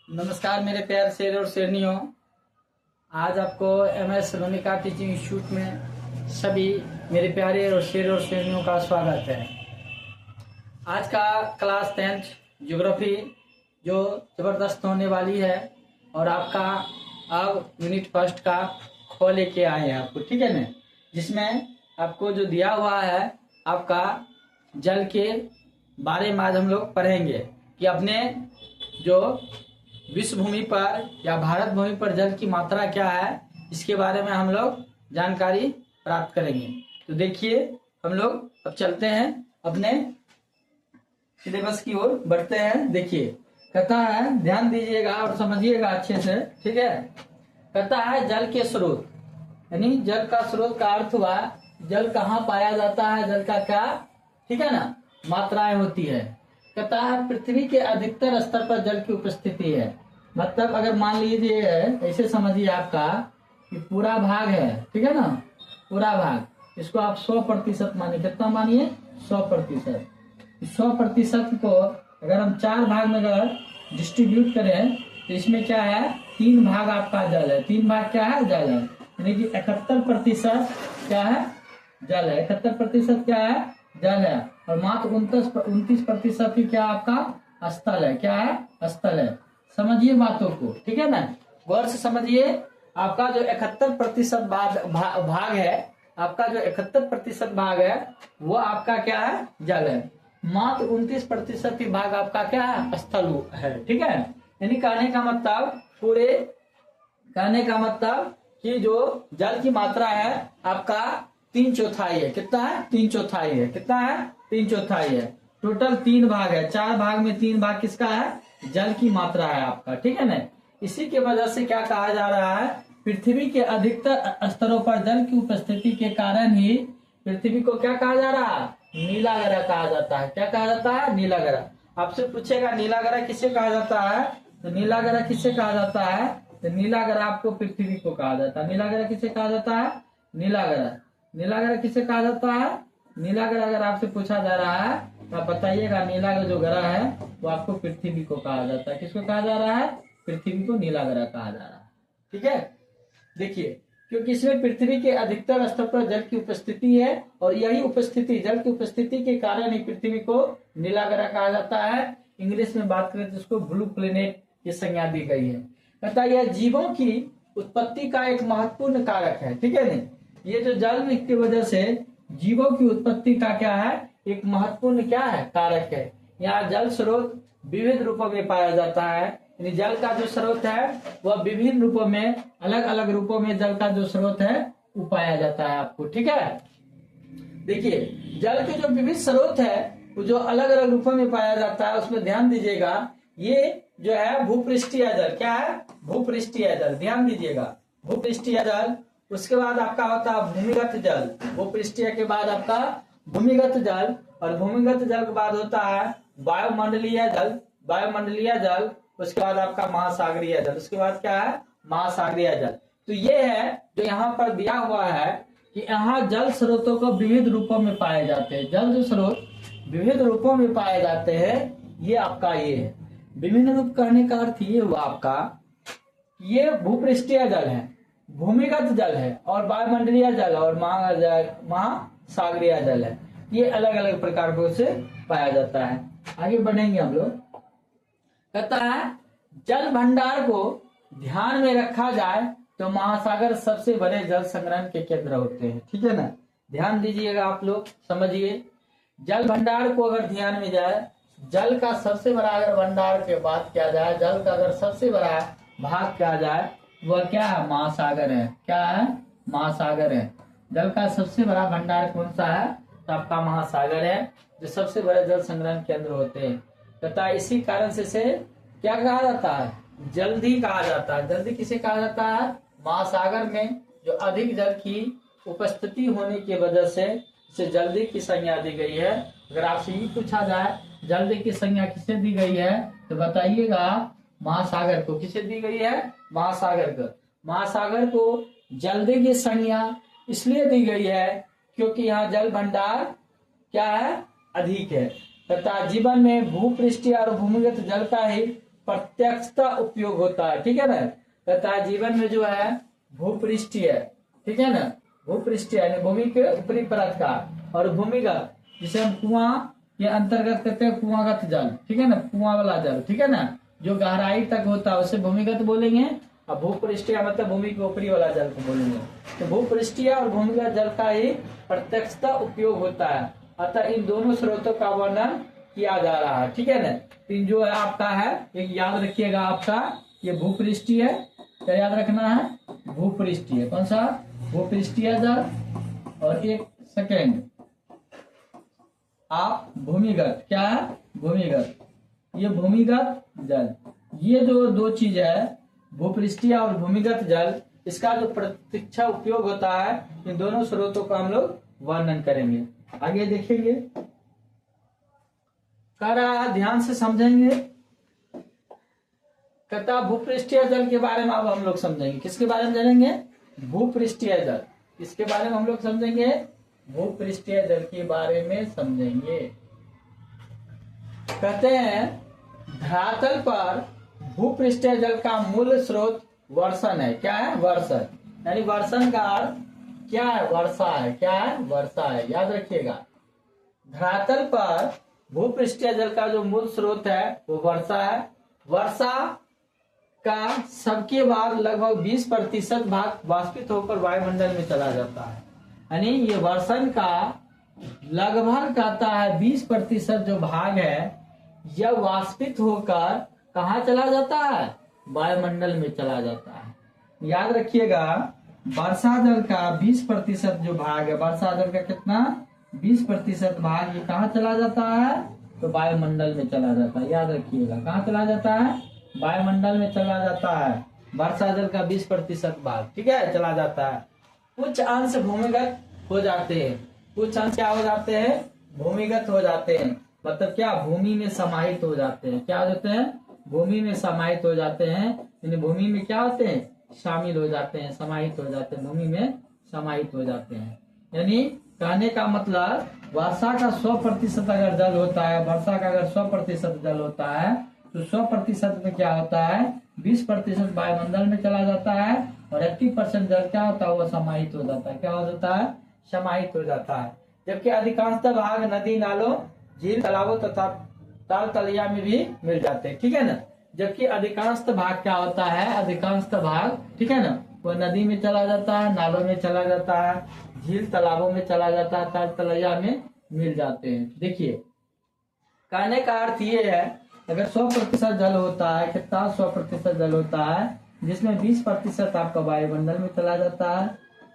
नमस्कार मेरे प्यार शेर और शेरनियों। आज आपको MS रोनिका टीचिंग इंस्टीट्यूट में सभी मेरे प्यारे और शेर और शेरनियों का स्वागत है। आज का क्लास 10th ज्योग्राफी जो ज़बरदस्त होने वाली है और आपका अब यूनिट फर्स्ट का खो लेके आए हैं आपको, ठीक है ना। जिसमें आपको जो दिया हुआ है आपका जल के बारे में आज हम लोग पढ़ेंगे कि अपने जो विश्व भूमि पर या भारत भूमि पर जल की मात्रा क्या है, इसके बारे में हम लोग जानकारी प्राप्त करेंगे। तो देखिए हम लोग अब चलते हैं अपने सिलेबस की ओर बढ़ते हैं। देखिए कहता है, ध्यान दीजिएगा और समझिएगा अच्छे से, ठीक है। कहता है जल के स्रोत, यानी जल का स्रोत का अर्थ हुआ जल कहाँ पाया जाता है, जल का क्या, ठीक है ना, मात्राएं होती है। कहता है पृथ्वी के अधिकतर स्तर पर जल की उपस्थिति है। मतलब अगर मान लीजिए ऐसे समझिए आपका कि पूरा भाग है, ठीक है ना, पूरा भाग, इसको आप 100% मानिए। कितना मानिए? 100%। 100% को अगर हम 4 भाग में अगर डिस्ट्रीब्यूट करें तो इसमें क्या है, 3 भाग आपका जल है। 3 भाग क्या है? जल है। यानी कि 71% क्या है? जल है। 71% क्या है? जल है। और मात्र 29% ही क्या आपका स्थल है। क्या है? स्थल है। समझिए बातों को, ठीक है ना, गौर से समझिए। आपका जो 71% भाग है, आपका जो 71% भाग है वो आपका क्या है? जल है। मात्र 29% ही भाग आपका क्या है? स्थल है, ठीक है। यानी कहने का मतलब कि जो जल की मात्रा है आपका 3/4 है। कितना है? 3/4 है। कितना है? 3/4 है। टोटल 3 भाग है। 4 भाग में 3 भाग किसका है? जल की मात्रा है आपका, ठीक है ना। इसी के वजह से क्या कहा जा रहा है, पृथ्वी के अधिकतर स्तरों पर जल की उपस्थिति के कारण ही पृथ्वी को क्या कहा जा रहा है? नीला ग्रह कहा जाता है। क्या कहा जाता है? नीला ग्रह। आपसे पूछेगा नीला ग्रह किसे कहा जाता है, तो नीला ग्रह किसे कहा जाता है, तो नीला ग्रह आपको पृथ्वी को कहा जाता है। नीला ग्रह किसे कहा जाता है? नीला ग्रह। नीला ग्रह किसे कहा जाता है? नीला ग्रह अगर आपसे पूछा जा रहा है तो आप बताइएगा नीला ग्रह जो ग्रह है वो आपको पृथ्वी को कहा जाता है। किसको कहा जा रहा है? पृथ्वी को नीला ग्रह कहा जा रहा है, ठीक है। देखिए क्योंकि इसमें पृथ्वी के अधिकतर स्तर पर जल की उपस्थिति है और यही उपस्थिति, जल की उपस्थिति के कारण ही पृथ्वी को नीला ग्रह कहा जाता है। इंग्लिश में बात करें तो इसको ब्लू प्लेनेट की संज्ञा दी गई है। कहता है यह जीवों की उत्पत्ति का एक महत्वपूर्ण कारक है, ठीक है नहीं। ये जो जल की वजह से जीवों की उत्पत्ति का क्या है, एक महत्वपूर्ण क्या है, कारक है। यहाँ जल स्रोत विविध रूपों में पाया जाता है। यानी जल का जो स्रोत है वह विभिन्न रूपों में, अलग अलग रूपों में जल का जो स्रोत है वो पाया जाता है आपको, ठीक है। देखिए जल के जो विभिन्न स्रोत है वो जो अलग अलग रूपों में पाया जाता है, उसमें ध्यान दीजिएगा। ये जो है भूपृष्ठीय जल, क्या है? भूपृष्ठीय जल। ध्यान दीजिएगा, भूपृष्ठीय जल। उसके बाद आपका होता है भूमिगत जल। भूपृष्ठीय के बाद आपका भूमिगत जल, और भूमिगत जल के बाद होता है वायुमंडलीय जल। वायुमंडलीय जल, उसके बाद आपका महासागरीय जल। उसके बाद क्या है? महासागरीय जल। तो ये है जो यहाँ पर दिया हुआ है कि यहाँ जल स्रोतों को विविध रूपों में पाए जाते हैं। जल जो स्रोत विविध रूपों में पाए जाते हैं, ये आपका ये है। विभिन्न रूप कहने का अर्थ ये हुआ आपका, ये भूपृष्ठीय जल है, भूमिगत जल है, और वायुमंडलीय जल और महासागरीय जल है। ये अलग अलग प्रकार से पाया जाता है। आगे बढ़ेंगे हम लोग। कहता है जल भंडार को ध्यान में रखा जाए तो महासागर सबसे बड़े जल संग्रहण के केंद्र होते हैं, ठीक है ना। ध्यान दीजिएगा, आप लोग समझिए। जल भंडार को अगर ध्यान में जाए, जल का सबसे बड़ा अगर भंडार के बात किया जाए, जल का अगर सबसे बड़ा भाग किया जाए वह क्या है? महासागर है। क्या है? महासागर है। जल का सबसे बड़ा भंडार कौन सा है? तो आपका महासागर है, जो सबसे बड़े जल संग्रहण केंद्र होते हैं। तथा इसी कारण से क्या कहा जाता है? जल्दी कहा जाता है। जल्दी किसे कहा जाता है? महासागर में जो अधिक जल की उपस्थिति होने की वजह से इसे जल्दी की संज्ञा दी गई है। अगर आपसे ये पूछा जाए जल्दी की संज्ञा किसे दी गई है, तो बताइएगा महासागर को। किसे दी गई है? महासागर को। महासागर को जल्दी की संज्ञा इसलिए दी गई है क्योंकि यहाँ जल भंडार क्या है? अधिक है। तथा जीवन में भूपृष्ठीय और भूमिगत जल का ही प्रत्यक्षता उपयोग होता है, ठीक है ना। कहता है जीवन में जो है भूपृष्ठीय, ठीक है ना, भूपृष्ठीय यानी भूमि के ऊपरी परत का, और भूमिगत जिसे हम कुआं के अंतर्गत कहते हैं कुआंगत जल, ठीक है ना, कुआं वाला जल, ठीक है ना, जो गहराई तक होता है उसे भूमिगत बोलेंगे। और भूपृष्ठीय मतलब भूमि के ऊपरी वाला जल को बोलेंगे। तो भूपृष्ठीय और भूमिगत जल का ही प्रत्यक्षता उपयोग होता है, अतः इन दोनों स्रोतों का वर्णन किया जा रहा है, ठीक है ना। तीन जो है आपका है, एक याद रखिएगा आपका ये भूपृष्ठीय है, क्या याद रखना है, भूपृष्ठीय, कौन सा, भूपृष्ठीय जल, और एक सेकेंड आप भूमिगत, क्या है, भूमिगत, ये भूमिगत जल। ये जो दो चीज है भूपृष्ठीय और भूमिगत जल, इसका जो प्रत्यक्ष उपयोग होता है, इन दोनों स्रोतों का हम लोग वर्णन करेंगे। आगे देखेंगे, कह रहा है ध्यान से समझेंगे। कहता भूपृष्ठीय जल के बारे में अब हम लोग समझेंगे, किसके बारे में जानेंगे, भूपृष्ठीय जल, किसके बारे में हम लोग समझेंगे, भूपृष्ठीय जल के बारे में समझेंगे। कहते हैं धरातल पर भूपृष्ठीय जल का मूल स्रोत वर्षण है, क्या है, वर्षण, यानी वर्षण का अर्थ क्या है, वर्षा है, क्या है, वर्षा है, याद रखिएगा। धरातल पर भूपृष्ठीय जल का जो मूल स्रोत है वो वर्षा है। वर्षा का सबके बाद लगभग 20% भाग वाष्पित होकर वायुमंडल में चला जाता है, यानी ये वर्षण का लगभग कहता है 20% जो भाग है यह वाष्पित होकर कहाँ चला जाता है, वायुमंडल में चला जाता है। याद रखिएगा वर्षा जल का 20% जो भाग है, वर्षा जल का कितना, 20% भाग ये कहाँ चला जाता है, तो वायुमंडल में चला जाता है। याद रखिएगा कहाँ चला जाता है, वायुमंडल में चला जाता है वर्षा जल का 20% भाग, ठीक है, चला जाता है। कुछ अंश भूमिगत हो जाते हैं, कुछ अंश क्या हो जाते हैं, भूमिगत हो जाते हैं, मतलब क्या, भूमि में समाहित हो जाते हैं, क्या हो जाते हैं, भूमि में समाहित हो जाते हैं, यानी भूमि में क्या होते हैं, शामिल हो जाते हैं, समाहित हो जाते हैं, भूमि में समाहित हो जाते हैं। यानी कहने का मतलब वर्षा का 100% अगर जल होता है, वर्षा का अगर 100% जल होता है तो 100% में क्या होता है, 20% वायुमंडल में चला जाता है, और 80% जल क्या होता है, वो समाहित हो जाता है, क्या हो जाता है, समाहित हो जाता है। जबकि अधिकांशतः भाग नदी नालों झील तालाबों तथा ताल तलैया में भी मिल जाते हैं, ठीक है ना। जबकि अधिकांशतः भाग क्या होता है, अधिकांशतः भाग, ठीक है ना, वो नदी में चला जाता है, नालों में चला जाता है, झील तालाबों में चला जाता है, ताल तलैया में मिल जाते हैं। देखिए कहने का अर्थ ये है अगर 100% जल होता है, कितना 100% जल होता है, जिसमें 20% आपका वायुमंडल में चला जाता है,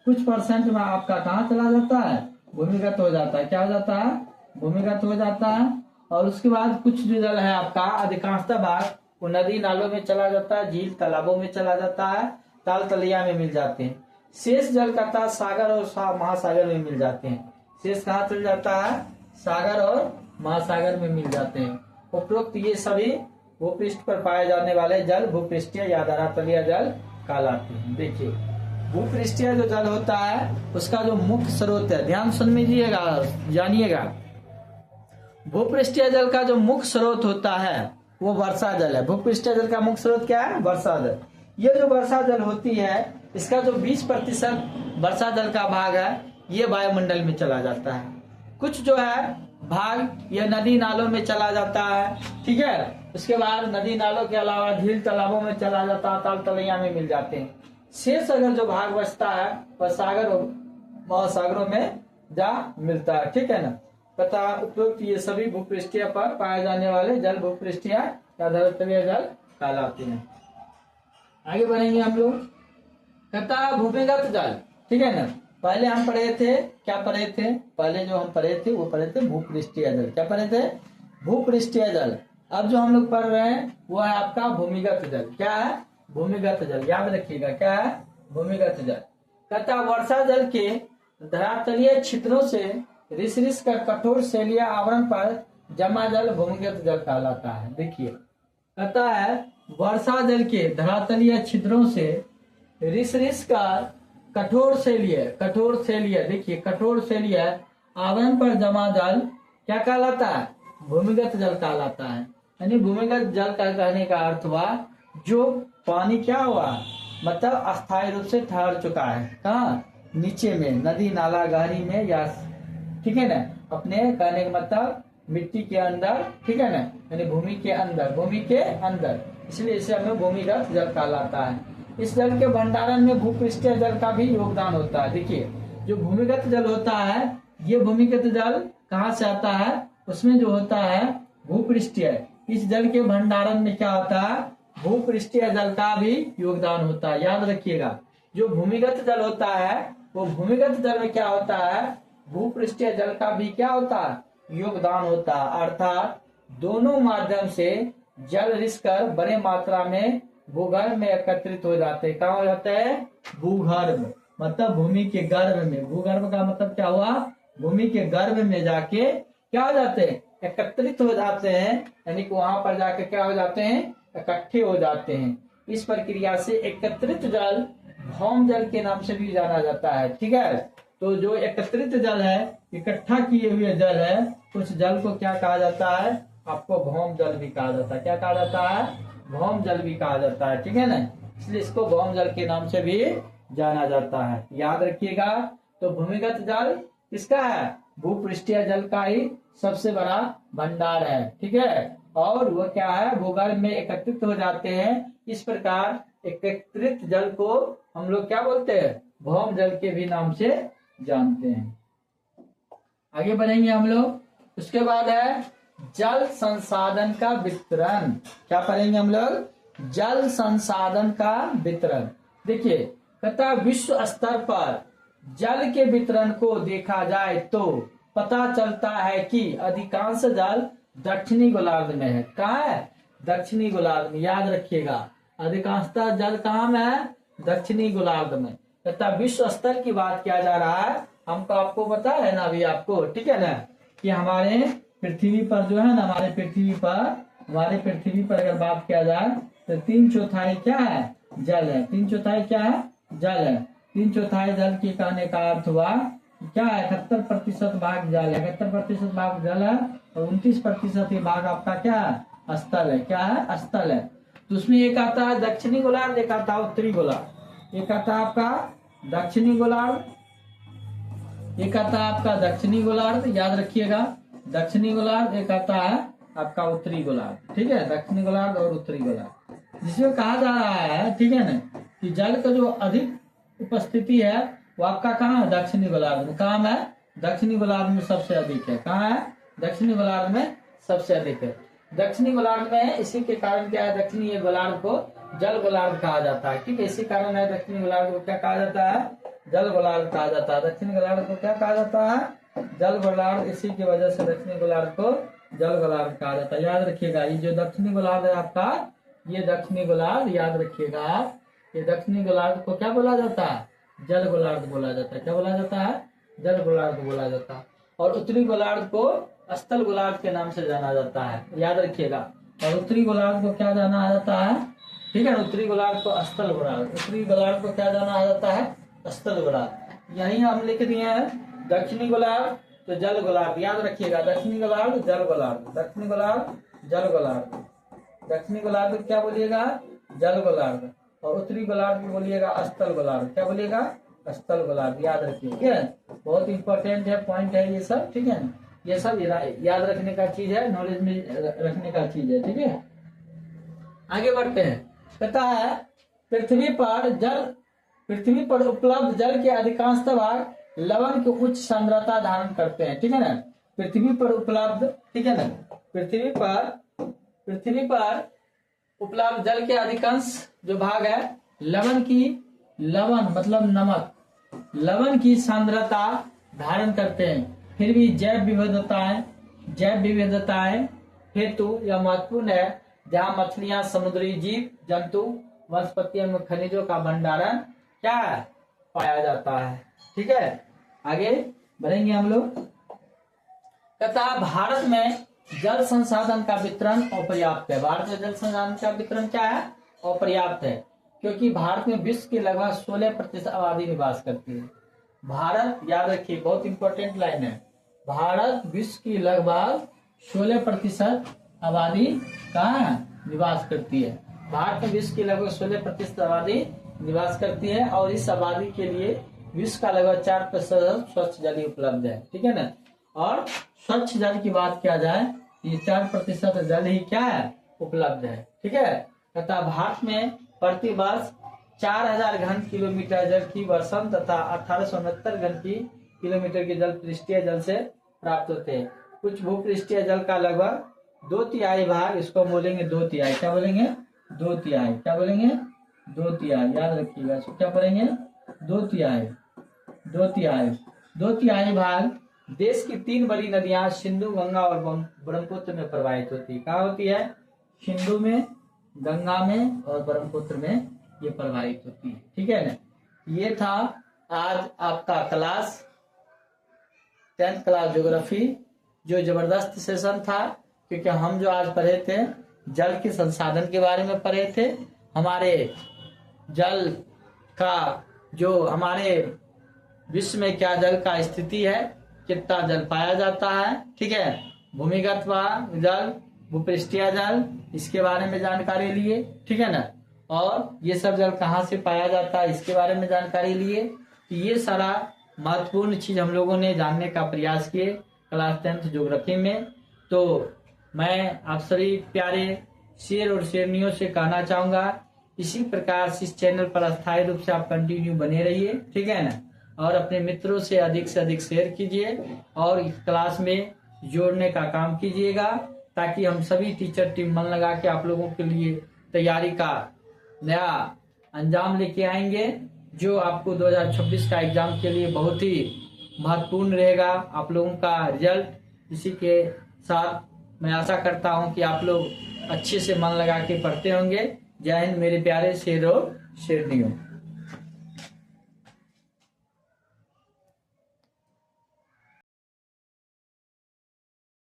कुछ परसेंट में आपका कहाँ चला जाता है, भूमिगत हो जाता है, क्या हो जाता है, भूमिगत हो जाता है। और उसके बाद कुछ जो जल है आपका अधिकांशतः भाग वो नदी नालों में चला जाता है, झील तालाबों में चला जाता है, ताल तलैया में मिल जाते हैं। शेष जल का सागर और महासागर में मिल जाते हैं। शेष कहाँ चल जाता है, सागर और महासागर में मिल जाते हैं। उपरोक्त ये सभी भूपृष्ठ पर पाए जाने वाले जल भूपृष्ठीय या धरातलीय जल कहलाते हैं। देखिए भूपृष्ठीय जो जल होता है उसका जो मुख्य स्रोत है, ध्यान सुन लीजिएगा, जानिएगा, भूपृष्ठीय जल का जो मुख्य स्रोत होता है वो वर्षा जल है। भूपृष्ठीय जल का मुख्य स्रोत क्या है, वर्षा जल। ये जो वर्षा जल होती है इसका जो 20% वर्षा जल का भाग है ये वायुमंडल में चला जाता है। कुछ जो है भाग ये नदी नालों में चला जाता है, ठीक है। उसके बाद नदी नालों के अलावा झील तालाबों में चला जाता है, ताल तलैया में मिल जाते हैं। शेष अगर जो भाग बचता है वह सागर और महासागरों में जा मिलता है, ठीक है ना। पता उपयुक्त ये सभी भूपृष्ठीय पर पाए जाने वाले जल भूपृष्ठीय या धरातलीय जल कहलाते हैं। आगे बढ़ेंगे हम लोग। कहता भूमिगत जल, ठीक है ना। पहले हम पढ़े थे, क्या पढ़े थे, पहले जो हम पढ़े थे वो पढ़े थे भूपृष्ठीय जल। क्या पढ़े थे, भूपृष्ठीय जल। अब जो हम लोग पढ़ रहे हैं वो है आपका भूमिगत जल। क्या है, भूमिगत जल, याद रखिएगा क्या है, भूमिगत जल। कहता वर्षा जल के धरातलीय छिद्रों से रिस का कठोर शैलीय आवरण पर जमा जल भूमिगत जल कहलाता है। देखिए कहता है वर्षा जल के धरातलीय छिद्रों से रिस का कठोर शैलीय, देखिए कठोर शैलीय आवरण पर जमा जल क्या कहलाता है, भूमिगत जल कहलाता है। यानी भूमिगत जल का कहने का अर्थ हुआ जो पानी क्या हुआ, मतलब अस्थायी रूप से ठहर चुका है, कहाँ, नीचे में, नदी नाला गहरी में, या ठीक है ना, अपने कहने का मतलब मिट्टी के अंदर, ठीक है ना, यानी भूमि के अंदर, भूमि के अंदर, इसलिए इसे हमें भूमिगत जल कहलाता है। इस जल के भंडारण में भूपृष्ठीय जल का भी योगदान होता है। देखिए जो भूमिगत जल होता है, ये भूमिगत जल कहाँ से आता है, उसमें जो होता है भूपृष्ठीय, इस जल के भंडारण में क्या होता है, भूपृष्ठीय जल का भी योगदान होता है। याद रखिएगा, जो भूमिगत जल होता है वो भूमिगत जल में क्या होता है, भूपृष्ठीय जल का भी क्या होता है, योगदान होता है। अर्थात दोनों माध्यम से जल रिसकर बड़े मात्रा में भूगर्भ में एकत्रित हो जाते हैं। कहाँ हो जाते हैं, भूगर्भ, मतलब भूमि के गर्भ में। भूगर्भ का मतलब क्या हुआ, भूमि के गर्भ में जाके क्या हो जाते हैं, एकत्रित हो जाते हैं, यानी कि वहां पर जाके क्या हो जाते हैं, इकट्ठे हो जाते हैं। इस प्रक्रिया से एकत्रित जल भौम जल के नाम से भी जाना जाता है। ठीक है, तो जो एकत्रित जल है, इकट्ठा किए हुए जल है, उस जल को क्या कहा जाता है, आपको भौम जल भी कहा जाता है। क्या कहा जाता है, भौम जल भी कहा जाता है। ठीक है ना, इसलिए इसको भौम जल के नाम से भी जाना जाता है। याद रखिएगा, तो भूमिगत जल किसका है, भूपृष्ठीय जल का ही सबसे बड़ा भंडार है। ठीक है, और वो क्या है, भूगर्भ में एकत्रित हो जाते हैं। इस प्रकार एकत्रित जल को हम लोग क्या बोलते हैं, भौम जल के भी नाम से जानते हैं। आगे बढ़ेंगे हम लोग। उसके बाद है जल संसाधन का वितरण। क्या पढ़ेंगे हम लोग, जल संसाधन का वितरण। देखिए कहता विश्व स्तर पर जल के वितरण को देखा जाए तो पता चलता है कि अधिकांश जल दक्षिणी गोलार्ध में है। कहाँ है, दक्षिणी गोलार्ध में। याद रखिएगा, अधिकांशतः जल कहाँ में है, दक्षिणी गोलार्ध में। तथा विश्व स्तर की बात किया जा रहा है, हमको आपको पता है ना अभी आपको, ठीक है ना, कि हमारे पृथ्वी पर जो है ना, हमारे पृथ्वी पर अगर बात किया जाए तो 3/4 क्या है, जल है। 3/4 क्या है, जल है। 3/4 जल के कहने का अर्थ हुआ क्या है, 71% भाग जल है। 71% भाग जल है और 29% ही भाग आपका क्या है, स्थल है। क्या है, स्थल है। तो उसमें एक आता है दक्षिणी गोलार्ध, एक आता है उत्तरी गोलार्ध। एक आता है आपका दक्षिणी गोलार्ध, एक आता है आपका दक्षिणी गोलार्ध, याद रखिएगा, दक्षिणी गोलार्ध। एक आता है आपका उत्तरी गोलार्ध। ठीक है, दक्षिणी गोलार्ध और उत्तरी गोलार्ध, जिसमें कहा जा रहा है, ठीक है ना, कि जल का जो अधिक उपस्थिति है वो आपका कहाँ है, दक्षिणी गोलार्ध में। कहाँ है, दक्षिणी गोलार्ध में सबसे अधिक है। कहाँ है, दक्षिणी गोलार्ध में सबसे अधिक है। दक्षिणी गोलार्ध में है, इसी के कारण क्या है, दक्षिणी गोलार्ध को जल गोलार्ध कहा जाता है। ठीक है, इसी कारण है दक्षिणी गोलार्ध को क्या कहा जाता है, जल गोलार्ध कहा जाता है। दक्षिणी गोलार्ध को क्या कहा जाता है, जल गोलार्ध। इसी की वजह से दक्षिणी गोलार्ध को जल गोलार्ध कहा जाता है। याद रखिएगा, ये जो दक्षिणी गोलार्ध है आपका, ये दक्षिणी गोलार्ध, याद रखिएगा, ये दक्षिणी गोलार्ध को क्या बोला जाता है, जल गोलार्ध बोला जाता है। क्या बोला जाता है, जल गोलार्ध बोला जाता है। और उत्तरी गोलार्ध को स्थल गोलार्ध के नाम से जाना जाता है। याद रखिएगा, और उत्तरी गोलार्ध को क्या जाना जाता है, ठीक है, उत्तरी गोलार्ध को स्थल गोलार्ध, उत्तरी गोलार्ध को क्या जाना जाता है, स्थल गोलार्ध। यही हम लिख दिए हैं, दक्षिणी गोलार्ध तो जल गोलार्ध। याद रखिएगा, दक्षिणी गोलार्ध जल गोलार्ध, दक्षिणी गोलार्ध जल गोलार्ध, दक्षिणी गोलार्ध क्या बोलिएगा, जल गोलार्ध, और उत्तरी गोलार्ध में बोलिएगा स्थल गोलार्ध। क्या बोलिएगा, स्थल गोलार्ध। याद रखिए, ठीक है, बहुत इंपॉर्टेंट है, पॉइंट है ये सब। ठीक है, ये सब याद रखने का चीज है, नॉलेज में रखने का चीज है। ठीक है, आगे बढ़ते हैं। कहता है पृथ्वी पर उपलब्ध जल के अधिकांश भाग लवण की उच्च सांद्रता धारण करते हैं। ठीक है ना, पृथ्वी पर उपलब्ध, ठीक है ना, पृथ्वी पर उपलब्ध जल के अधिकांश जो भाग है लवण मतलब नमक, लवण की सांद्रता धारण करते हैं। फिर भी जैव विविधताएं हेतु यह महत्वपूर्ण है, जहाँ मछलियां, समुद्री जीव जंतु, वनस्पतियों में खनिजों का भंडारण क्या है, पाया जाता है। ठीक है, आगे बढ़ेंगे हम लोग। कहता भारत में जल संसाधन का वितरण अपर्याप्त है। भारत में जल संसाधन का वितरण क्या है, अपर्याप्त है, क्योंकि भारत में विश्व की लगभग 16% आबादी निवास करती है। भारत, याद रखिए, बहुत इंपॉर्टेंट लाइन है, भारत विश्व की लगभग 16% आबादी कहाँ है? निवास करती है। भारत में विश्व की लगभग 16% आबादी निवास करती है और इस आबादी के लिए विश्व का लगभग 4% स्वच्छ जल ही उपलब्ध है। ठीक है ना। और स्वच्छ जल की बात किया जाए, ये 4% जल ही क्या है? उपलब्ध है। ठीक है। तथा भारत में प्रति वर्ष 4000 घन किलोमीटर जल की वर्षण तथा 1869 घन की किलोमीटर के जल पृष्ठीय जल से प्राप्त होते हैं। कुछ भूपृष्ठीय जल का लगभग 2/3 भाग, इसको बोलेंगे 2/3, क्या बोलेंगे? 2/3, क्या बोलेंगे? 2/3, याद रखिएगा। इसको क्या पढ़ेंगे? 2/3, 2/3, 2/3 भाग देश की 3 बड़ी नदियां सिंधु, गंगा और ब्रह्मपुत्र में प्रवाहित होती है। कहाँ होती है? सिंधु में, गंगा में और ब्रह्मपुत्र में ये प्रवाहित होती है। ठीक है ना। ये था आज आपका क्लास 10th क्लास ज्योग्राफी, जो जबरदस्त सेशन था, क्योंकि हम जो आज पढ़े थे जल के संसाधन के बारे में पढ़े थे। हमारे जल का जो हमारे विश्व में क्या जल का स्थिति है, कितना जल पाया जाता है। ठीक है। भूमिगत जल, भूपृष्ठीय जल, इसके बारे में जानकारी लिए। ठीक है ना। और ये सब जल कहाँ से पाया जाता है, इसके बारे में जानकारी लिए। तो ये सारा महत्वपूर्ण चीज हम लोगों ने जानने का प्रयास किए क्लास 10th ज्योग्राफी में। तो मैं आप सभी प्यारे शेर और शेरनियों से कहना चाहूंगा, इसी प्रकार से इस चैनल पर अस्थायी रूप से आप कंटिन्यू बने रहिए। ठीक है ना। और अपने मित्रों से अधिक शेयर कीजिए और इस क्लास में जोड़ने का काम कीजिएगा, ताकि हम सभी टीचर टीम मन लगा के आप लोगों के लिए तैयारी का नया अंजाम लेके आएंगे, जो आपको 2026 का एग्जाम के लिए बहुत ही महत्वपूर्ण रहेगा। आप लोगों का रिजल्ट इसी के साथ मैं आशा करता हूं कि आप लोग अच्छे से मन लगा के पढ़ते होंगे। जय हिंद मेरे प्यारे शेर और शेरनियों।